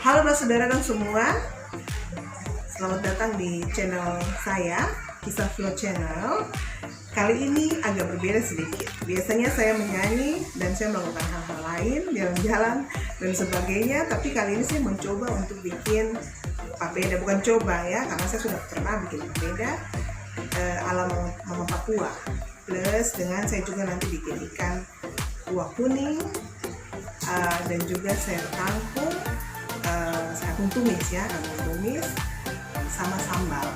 Halo saudara semua, selamat datang di channel saya, Kisah Flow Channel. Kali ini agak berbeda sedikit. Biasanya saya menyanyi dan saya melakukan hal-hal lain, jalan-jalan dan sebagainya. Tapi kali ini saya mencoba untuk bikin papeda, bukan coba ya, karena saya sudah pernah bikin papeda ala Mama Papua. Plus dengan saya juga nanti bikin ikan kuah kuning dan juga sayur kangkung. Kangkung tumis ya, kangkung tumis sama sambal.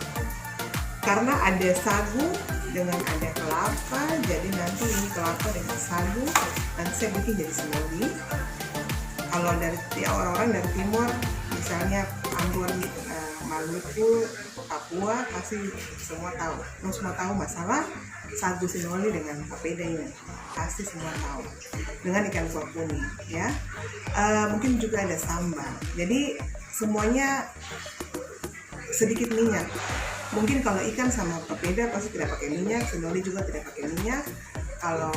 Karena ada sagu dengan ada kelapa, jadi nanti ini kelapa dengan sagu nanti saya bikin jadi semoli. Kalau dari orang-orang dari timur, misalnya Ambon, Maluku, Papua, pasti semua tahu masalah sagu sinoli dengan papeda ini, pasti semua tahu, dengan ikan kuah kuning ya. Mungkin juga ada sambal, jadi semuanya sedikit minyak. Mungkin kalau ikan sama papeda pasti tidak pakai minyak, sinoli juga tidak pakai minyak. Kalau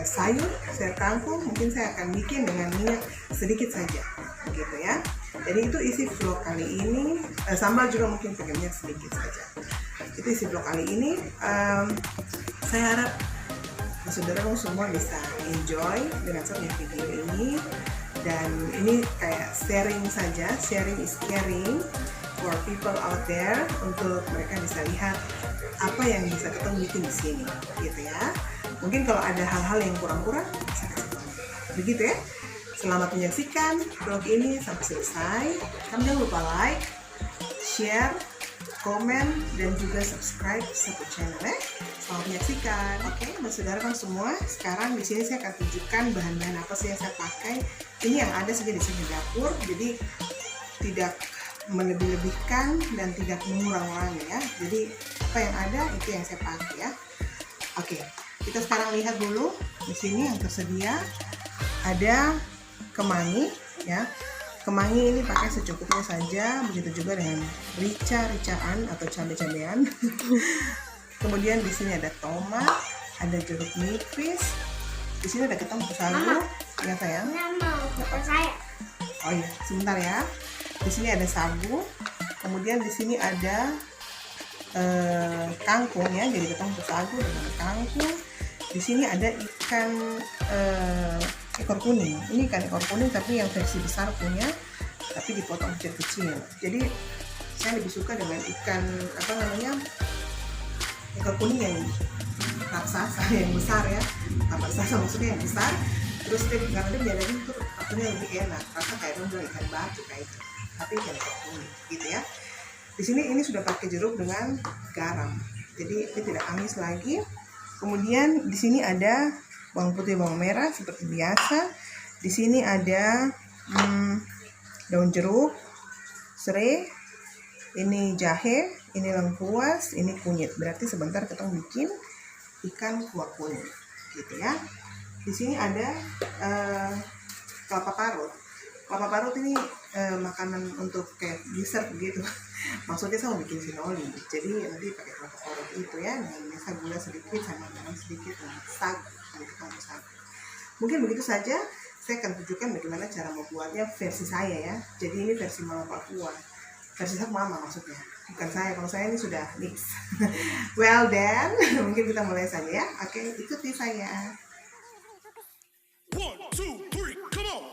sayur kangkung mungkin saya akan bikin dengan minyak sedikit saja, gitu ya. Jadi itu isi vlog kali ini. Sambal juga mungkin pakai minyak sedikit saja. Itu isi vlog kali ini. Saya harap saudara semua bisa enjoy dengan satu video ini. Dan ini kayak sharing saja, sharing is caring for people out there, untuk mereka bisa lihat apa yang bisa kita bikin di sini, gitu ya. Mungkin kalau ada hal-hal yang kurang-kurang, bisa kasih tahu. Begitu ya. Selamat menyaksikan vlog ini sampai selesai. Kamu jangan lupa like, share, komen, dan juga subscribe satu channel ya. Selamat menyaksikan. Oke, saudara semua. Sekarang di sini saya akan tunjukkan bahan-bahan apa sih yang saya pakai. Ini yang ada saja di sini dapur, jadi tidak melebih-lebihkan dan tidak mengurangi ya. Jadi apa yang ada itu yang saya pakai ya. Oke, kita sekarang lihat dulu di sini yang tersedia ada kemangi ya. Kemangi ini pakai secukupnya saja, begitu juga dengan rica-ricaan atau cabai-cabean. Kemudian di sini ada tomat, ada jeruk nipis. Di sini ada ketan sagu. Ya sayang. Saya. Oh iya, sebentar ya. Di sini ada sagu. Kemudian di sini ada kangkung ya, jadi ketan sagu dengan kangkung. Di sini ada ikan ekor kuning. Ini ikan ekor kuning tapi yang versi besar punya, tapi dipotong kecil-kecil. Jadi saya lebih suka dengan ikan ekor kuning yang raksasa, yang besar ya. Raksasa maksudnya yang besar. Terus karena dia biaranya itu artinya lebih enak, rasa kayak ikan batu kayak itu. Tapi ikan ekor kuning gitu ya. Di sini ini sudah pakai jeruk dengan garam. Jadi ini tidak amis lagi. Kemudian di sini ada bawang putih, bawang merah seperti biasa. Di sini ada daun jeruk, serai, ini jahe, ini lengkuas, ini kunyit. Berarti sebentar kita bikin ikan kuah kuning, gitu ya. Di sini ada kelapa parut. Kelapa parut ini makanan untuk kayak dessert gitu. Maksudnya saya mau bikin sinoli, jadi nanti pakai kelapa parut itu ya, dengan biasa gula sedikit sama garam sedikit dan sagu. Mungkin begitu saja. Saya akan tunjukkan bagaimana cara membuatnya versi saya ya. Jadi ini versi Mama Papua, versi Mama maksudnya, bukan saya. Kalau saya ini sudah mix. Well then, mungkin kita mulai saja ya. Oke, ikuti saya. 1, 2, 3, come on!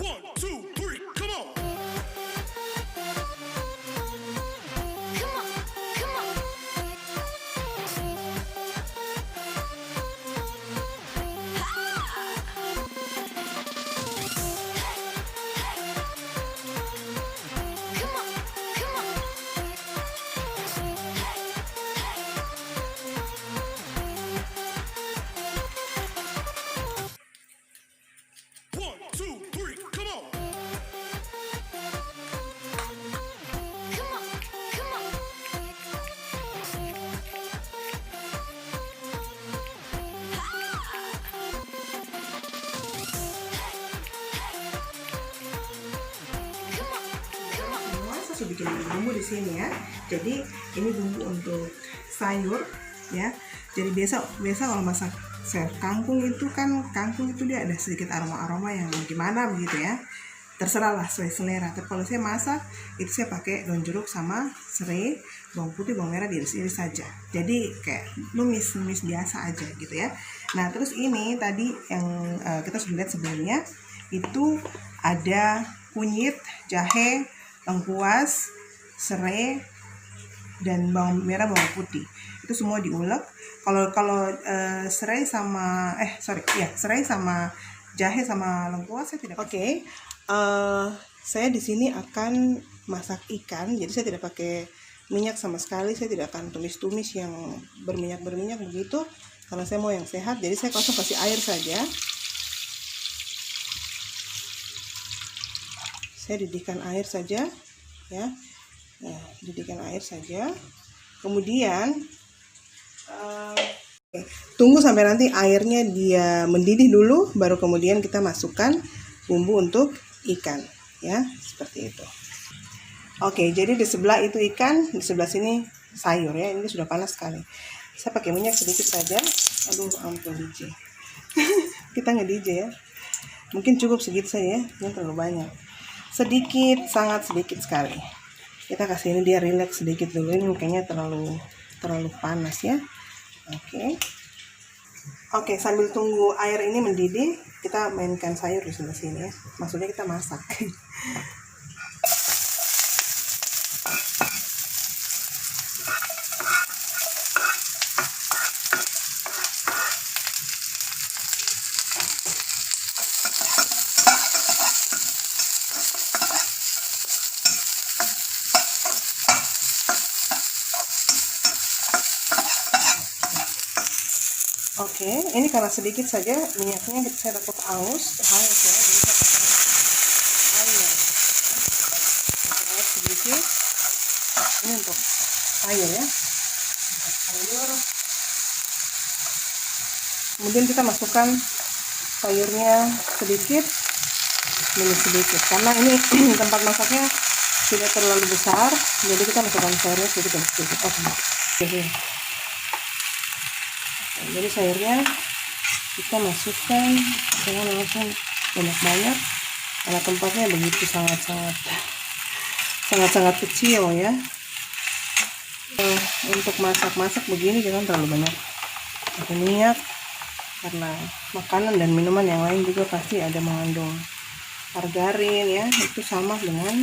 One, two, three, come on! sudah bikin bumbu di sini ya. Jadi ini bumbu untuk sayur ya. Jadi biasa kalau masak kangkung itu kan, kangkung itu dia ada sedikit aroma-aroma yang gimana begitu ya. Terserah lah sesuai selera. Tapi kalau saya masak itu saya pakai daun jeruk sama serai, bawang putih, bawang merah diiris-iris saja. Jadi kayak numis biasa aja gitu ya. Nah terus ini tadi yang kita sudah lihat sebelumnya itu ada kunyit, jahe, lengkuas, serai, dan bawang merah, bawang putih. Itu semua diulek. Kalau serai sama serai sama jahe sama lengkuas saya tidak. Oke. Saya di sini akan masak ikan, jadi saya tidak pakai minyak sama sekali. Saya tidak akan tumis-tumis yang berminyak begitu, karena saya mau yang sehat. Jadi saya langsung kasih air saja. Saya didihkan air saja, ya. Nah, didihkan air saja. Kemudian tunggu sampai nanti airnya dia mendidih dulu, baru kemudian kita masukkan bumbu untuk ikan ya, seperti itu. Oke, jadi di sebelah itu ikan, di sebelah sini sayur ya. Ini sudah panas sekali. Saya pakai minyak sedikit saja. Aduh, ampun DJ. Kita nge-DJ ya. Mungkin cukup segitu saja ya, ini terlalu banyak. Sedikit, sangat sedikit sekali. Kita kasih ini dia relax sedikit dulu. Ini kayaknya terlalu panas ya. Oke, sambil tunggu air ini mendidih, kita mainkan sayur di sebelah sini ya. Maksudnya kita masak. Oke, ini karena sedikit saja minyaknya saya takut haus ya, jadi saya pakai air. Air sedikit. Ini untuk sayur ya. Sayur. Kemudian kita masukkan sayurnya sedikit, minyak sedikit. Karena ini tempat masaknya tidak terlalu besar, jadi kita masukkan sayurnya sedikit. Jadi sayurnya kita masukkan jangan langsung banyak-banyak, karena tempatnya begitu sangat kecil ya. Untuk masak begini jangan terlalu banyak pakai minyak, karena makanan dan minuman yang lain juga pasti ada mengandung margarin ya. Itu sama dengan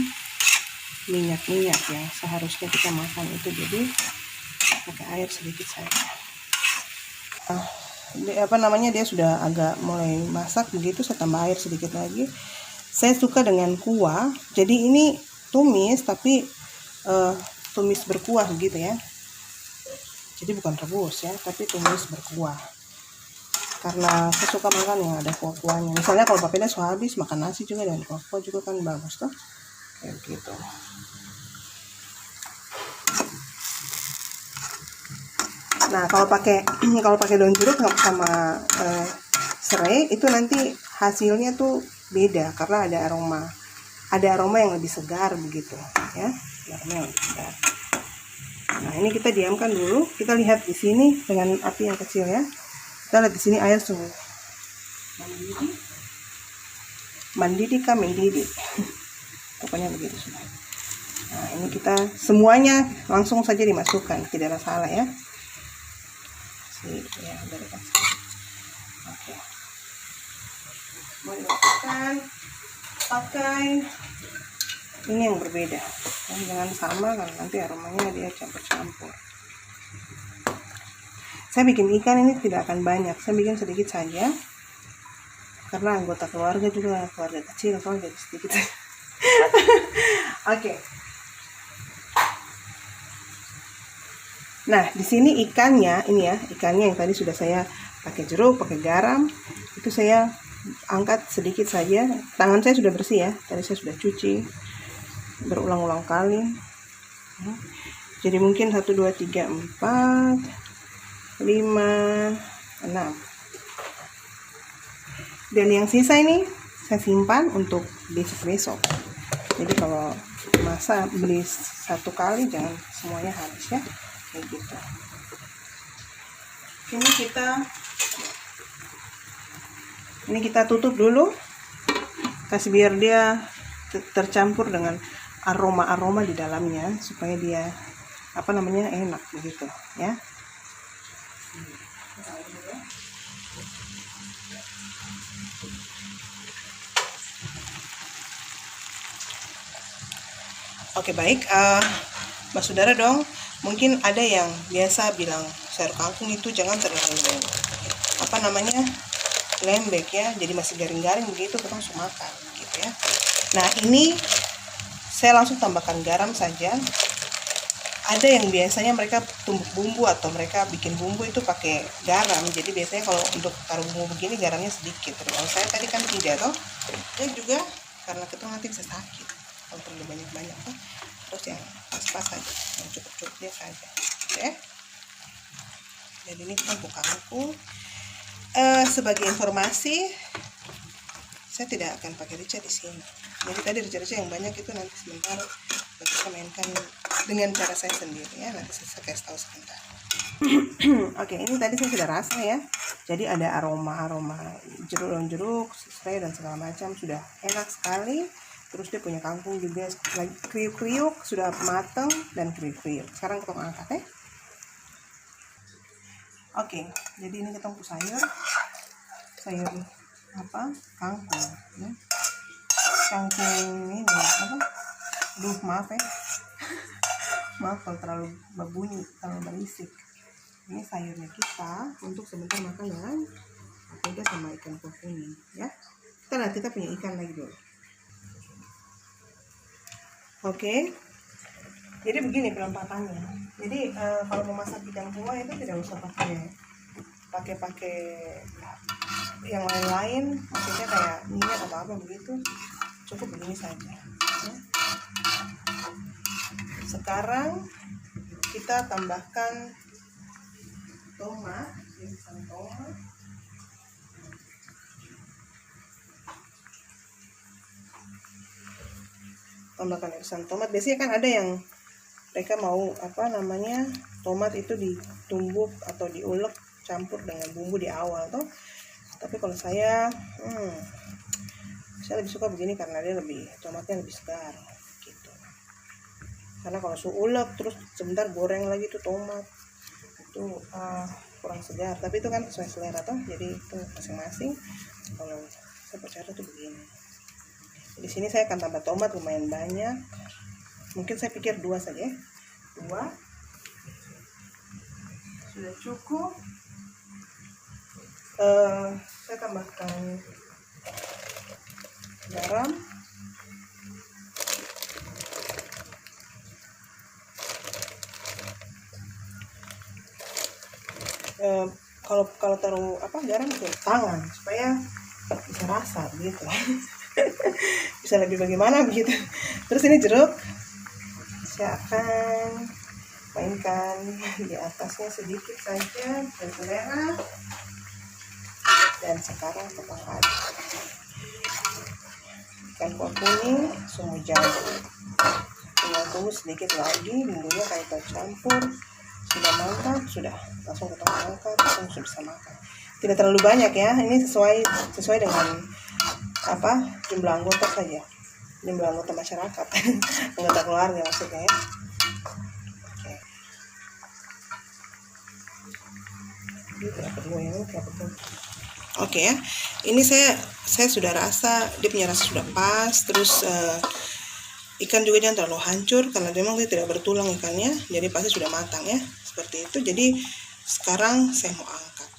minyak yang seharusnya kita makan itu. Jadi pakai air sedikit saja. Dia sudah agak mulai masak begitu, saya tambah air sedikit lagi. Saya suka dengan kuah, jadi ini tumis tapi tumis berkuah gitu ya. Jadi bukan rebus ya, tapi tumis berkuah. Karena saya suka makan yang ada kuah-kuahnya. Misalnya kalau papeda habis makan nasi juga dan kuah-kuah juga kan bagus tuh. Kayak gitu. Nah, kalau pakai daun jeruk sama serai itu nanti hasilnya tuh beda, karena ada aroma yang lebih segar begitu ya. Aroma yang lebih segar. Nah, ini kita diamkan dulu. Kita lihat di sini dengan api yang kecil ya. Kita lihat di sini air sudah mendidih. Pokoknya begitu sudah. Nah, ini kita semuanya langsung saja dimasukkan, tidak ada salah ya. Ya, oke. Mau dimasukkan, pakai ini yang berbeda, jangan sama karena nanti aromanya dia campur-campur. Saya bikin ikan ini tidak akan banyak, saya bikin sedikit saja karena anggota keluarga juga keluarga kecil, soalnya jadi sedikit. Oke. Nah, di sini ikannya yang tadi sudah saya pakai jeruk, pakai garam, itu saya angkat sedikit saja. Tangan saya sudah bersih ya, tadi saya sudah cuci berulang-ulang kali. Jadi mungkin 1, 2, 3, 4, 5, 6. Dan yang sisa ini saya simpan untuk besok-besok. Jadi kalau masak beli satu kali jangan semuanya habis ya, kayak gitu. Ini kita tutup dulu, kasih biar dia tercampur dengan aroma-aroma di dalamnya supaya dia enak begitu ya. Oke baik, Mas Saudara dong, mungkin ada yang biasa bilang sayur kangkung itu jangan terlalu lembek ya, jadi masih garing-garing begitu kita langsung makan gitu ya. Nah ini saya langsung tambahkan garam saja. Ada yang biasanya mereka tumbuk bumbu atau mereka bikin bumbu itu pakai garam, jadi biasanya kalau untuk taruh bumbu begini garamnya sedikit. Kalau saya tadi kan tidak toh, dan juga karena kita nanti bisa sakit kalau terlalu banyak tuh. Terus yang pas-pas saja, yang cukup-cukup dia saja, oke. Jadi ini kita buka kangkung. Sebagai informasi, saya tidak akan pakai rica di sini. Jadi tadi rica-rica yang banyak itu nanti sebentar kita mainkan dengan cara saya sendiri ya. Nanti saya kasih tahu sebentar. Oke, ini tadi saya sudah rasa ya. Jadi ada aroma jeruk-jeruk, serai dan segala macam, sudah enak sekali. Terus dia punya kangkung juga lagi kriuk-kriuk, sudah matang dan kriuk-kriuk. Sekarang kita angkat ya. Oke, jadi ini kita sayur kangkung ya. Kangkung ini maaf ya. Maaf kalau terlalu berbunyi, terlalu berisik. Ini sayurnya kita untuk sebentar makan dengan papeda sama ikan kuah kuning ya. Kita punya ikan lagi dulu. Oke, jadi begini penempatannya. Jadi kalau mau masak ikan kuah itu tidak usah pakai yang lain-lain, maksudnya kayak minyak atau apa begitu, cukup begini saja ya. Sekarang kita tambahkan tomat, tambahkan irisan tomat. Biasanya kan ada yang mereka mau tomat itu ditumbuk atau diulek campur dengan bumbu di awal toh. Tapi kalau saya lebih suka begini karena tomatnya lebih segar gitu. Karena kalau ulek terus sebentar goreng lagi tuh tomat itu kurang segar. Tapi itu kan sesuai selera toh. Jadi itu masing-masing. Kalau saya percaya tuh begini. Di sini saya akan tambah tomat lumayan banyak. Mungkin saya pikir 2 saja. 2 sudah cukup. Saya tambahkan garam. Kalau taruh garam ke tangan supaya bisa rasa gitu. Bisa lebih bagaimana begitu. Terus ini jeruk saya akan mainkan di atasnya sedikit saja dan selera. Dan sekarang kita aduk ikan kuah kuning semua jambu, tinggal tunggu sedikit lagi bumbunya kayak tercampur, sudah mantap, sudah langsung kita angkat, langsung bisa makan. Tidak terlalu banyak ya, ini sesuai dengan jumlah anggota saja, jumlah anggota masyarakat, anggota keluarga maksudnya ya. Oke ya, ini saya sudah rasa dia punya rasa sudah pas. Terus ikan juga jangan terlalu hancur karena memang dia tidak bertulang ikannya, jadi pasti sudah matang ya, seperti itu. Jadi sekarang saya mau angkat.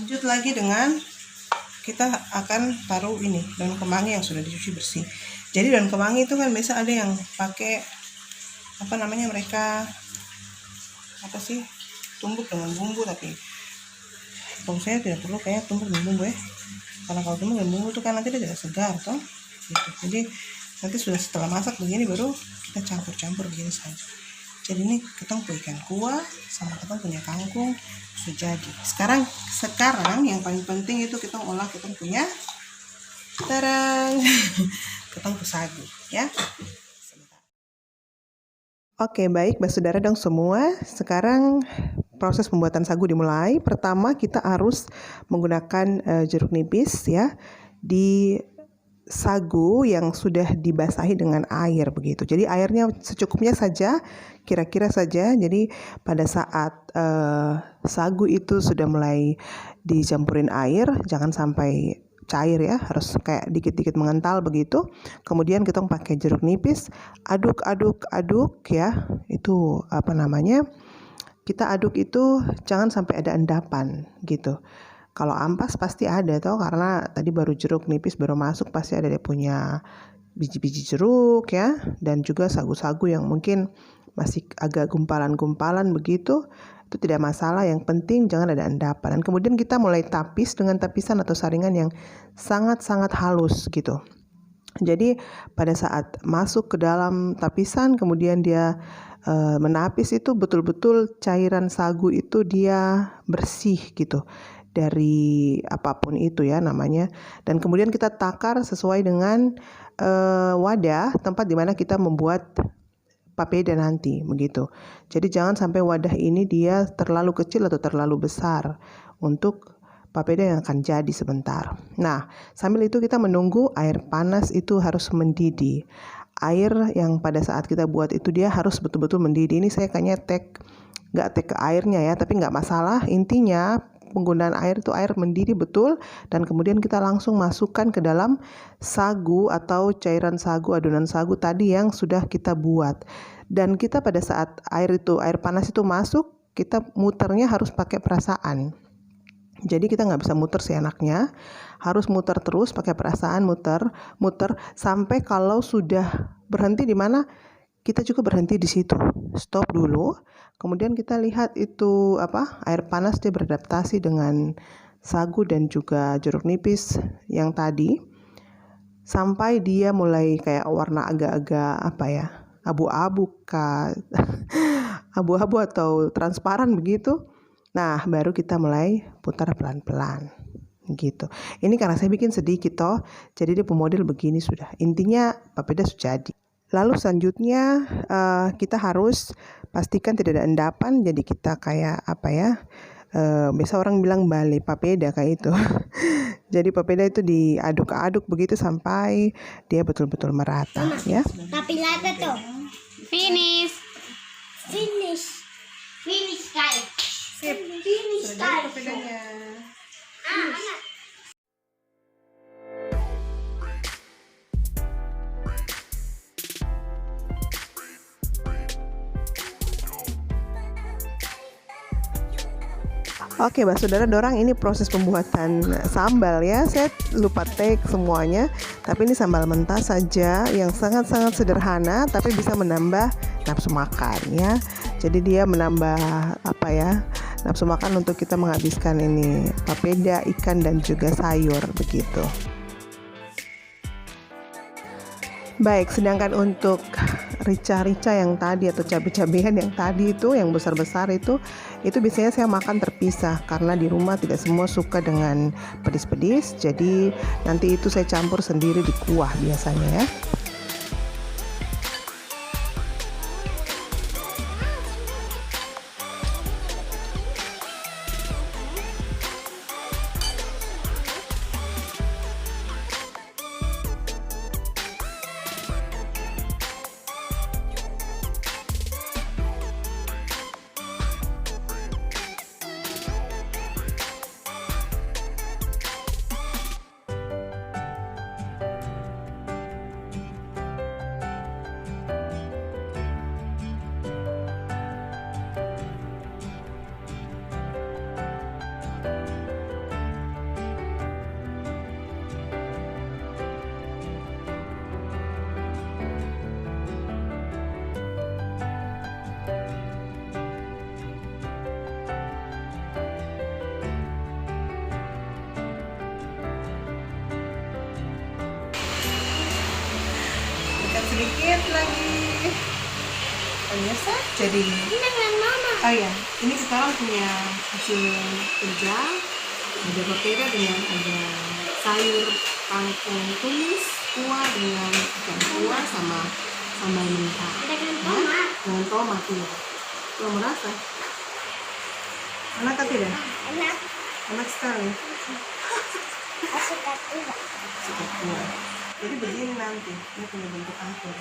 Lanjut lagi dengan kita akan taruh ini daun kemangi yang sudah dicuci bersih. Jadi daun kemangi itu kan biasa ada yang pakai mereka tumbuk dengan bumbu, tapi kalau saya tidak perlu kayak tumbuk dengan bumbu ya. Karena kalau cuma bumbu itu kan nanti dia tidak segar toh. Gitu. Jadi nanti sudah setelah masak begini baru kita campur-campur begini saja. Jadi ini kita punya ikan kuah sama kita punya kangkung sudah jadi. Sekarang yang paling penting itu kita olah kita punya terang kita sagu ya. Oke, baik saudara dong semua. Sekarang proses pembuatan sagu dimulai. Pertama kita harus menggunakan jeruk nipis ya di sagu yang sudah dibasahi dengan air begitu. Jadi airnya secukupnya saja, kira-kira saja. Jadi pada saat sagu itu sudah mulai dicampurin air, jangan sampai cair ya, harus kayak dikit-dikit mengental begitu. Kemudian kita pakai jeruk nipis, aduk ya. Itu kita aduk itu jangan sampai ada endapan gitu. Kalau ampas pasti ada toh, karena tadi baru jeruk nipis baru masuk, pasti ada dia punya biji-biji jeruk ya, dan juga sagu-sagu yang mungkin masih agak gumpalan-gumpalan begitu. Itu tidak masalah, yang penting jangan ada endapan. Dan kemudian kita mulai tapis dengan tapisan atau saringan yang sangat-sangat halus gitu. Jadi pada saat masuk ke dalam tapisan kemudian dia menapis, itu betul-betul cairan sagu itu dia bersih gitu dari apapun itu ya namanya. Dan kemudian kita takar sesuai dengan wadah tempat di mana kita membuat papeda nanti begitu. Jadi jangan sampai wadah ini dia terlalu kecil atau terlalu besar untuk papeda yang akan jadi sebentar. Nah, sambil itu kita menunggu air panas itu harus mendidih. Air yang pada saat kita buat itu dia harus betul-betul mendidih. Ini saya kayaknya nggak tek ke airnya ya, tapi nggak masalah. Intinya penggunaan air itu air mendidih betul, dan kemudian kita langsung masukkan ke dalam sagu atau cairan sagu, adonan sagu tadi yang sudah kita buat. Dan kita pada saat air panas itu masuk, kita muternya harus pakai perasaan. Jadi kita nggak bisa muter seenaknya, harus muter terus pakai perasaan, muter sampai kalau sudah berhenti di mana kita juga berhenti di situ, stop dulu. Kemudian kita lihat itu air panas dia beradaptasi dengan sagu dan juga jeruk nipis yang tadi sampai dia mulai kayak warna agak-agak abu-abu abu-abu atau transparan begitu. Nah, baru kita mulai putar pelan-pelan gitu. Ini karena saya bikin sedikit toh, jadi dia pemodel begini sudah. Intinya papeda sudah jadi. Lalu selanjutnya kita harus pastikan tidak ada endapan. Jadi kita kayak biasa orang bilang bale papeda kayak itu. Jadi papeda itu diaduk-aduk begitu sampai dia betul-betul merata ya. Tapi lada tuh. Finish guys. Sip. Finish Sudah jadi guys. papedanya. Anak. Oke, saudara dorang, ini proses pembuatan sambal ya. Saya lupa take semuanya, tapi ini sambal mentah saja yang sangat-sangat sederhana, tapi bisa menambah nafsu makan ya. Jadi dia menambah nafsu makan untuk kita menghabiskan ini papeda, ikan dan juga sayur begitu. Baik, sedangkan untuk rica-rica yang tadi atau cabai-cabean yang tadi itu yang besar-besar itu biasanya saya makan terpisah karena di rumah tidak semua suka dengan pedis-pedis. Jadi nanti itu saya campur sendiri di kuah biasanya ya. sedikit lagi. Pemirsa, jadi Dengan mama. oh ya, ini sekarang punya hasil kerja. Ada papeda dengan ada sayur kangkung tumis, kuah dengan ikan kuah sama sambal mentah. Dengan Ya, tomat. dengan tomat ya. Lo merasa? Enak atau tidak? Enak. Enak sekali. Aku suka juga. Suka kuah. Jadi begini nanti, ini punya bentuk angkur.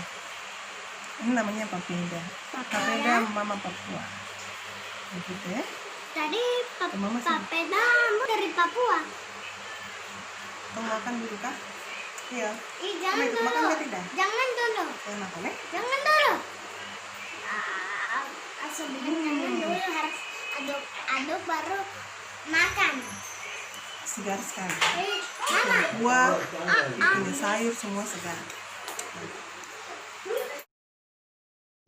Ini namanya papeda. Papeda Mama Papua. Begitu ya. Tadi Mama sih. papedamu dari Papua. Mau makan dulu kah? Iya. Ih, jangan Kamu ikut dulu. makan nggak, tidak? Jangan dulu. Saya makan ya. Jangan dulu. Sebelum jangan dulu harus aduk baru makan. Segar sekali. Mama. Buah, punya sayur semua segar.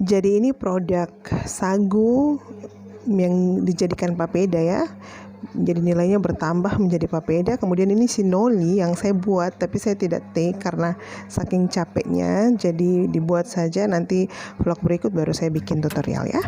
Jadi ini produk sagu yang dijadikan papeda ya. Jadi nilainya bertambah menjadi papeda. Kemudian ini sinoli yang saya buat tapi saya tidak take karena saking capeknya. Jadi dibuat saja, nanti vlog berikut baru saya bikin tutorial ya.